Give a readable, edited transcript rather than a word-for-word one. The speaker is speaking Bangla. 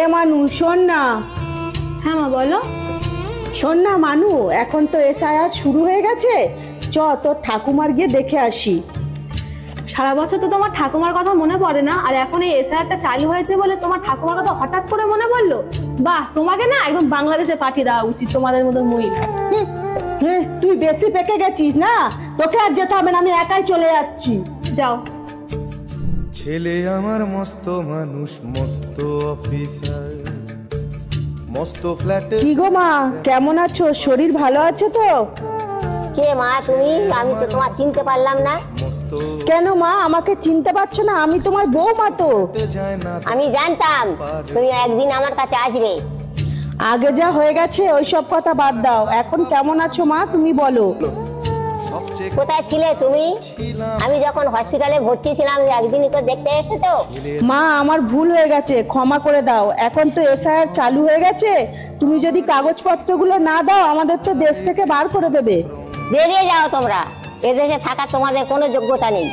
এ মানু শোন না। হ্যাঁ মা বলো। শোন না মানু, এখন তো এসআইআর শুরু হয়ে গেছে, চ তোর ঠাকুমার গিয়ে দেখে আসি। সারা বছর তো তোমার ঠাকুমার কথা মনে পড়ে না, আর এখন এই এসআইআরটা চালু হয়েছে বলে তোমার ঠাকুমার কথা হঠাৎ করে মনে পড়লো। বাহ, তোমাকে না একদম বাংলাদেশে পাঠিয়ে দেওয়া উচিত, তোমাদের মতো মহিলা। তুই বেশি পেকে গেছিস না, তোকে আর যেতে হবে না, আমি একাই চলে যাচ্ছি। যাও। ছেলে আমার মস্ত মানুষ, মস্ত অফিসার, মস্ত ফ্ল্যাটে। কি গো মা, কেমন আছো? শরীর ভালো আছে তো? কে মা তুমি? আমি তো তোমার চিনতে পারলাম না। কেন মা, আমাকে চিনতে পারছো না? আমি তোমার বৌমা তো। আমি জানতাম তুমি একদিন আমার কাছে আসবে। আগে যা হয়ে গেছে ওইসব কথা বাদ দাও, এখন কেমন আছো মা তুমি বলো। কোথায় ছিলে তুমি? আমি যখন হসপিটালে ভর্তি ছিলাম একদিন তো দেখতে এসেছো। মা আমার ভুল হয়ে গেছে, ক্ষমা করে দাও। এখন তো এসআইআর চালু হয়ে গেছে, তুমি যদি কাগজপত্রগুলো না দাও আমাদের তো দেশ থেকে বার করে দেবে। বেরিয়ে যাও তোমরা, এদেশে থাকার তোমাদের কোনো যোগ্যতা নেই।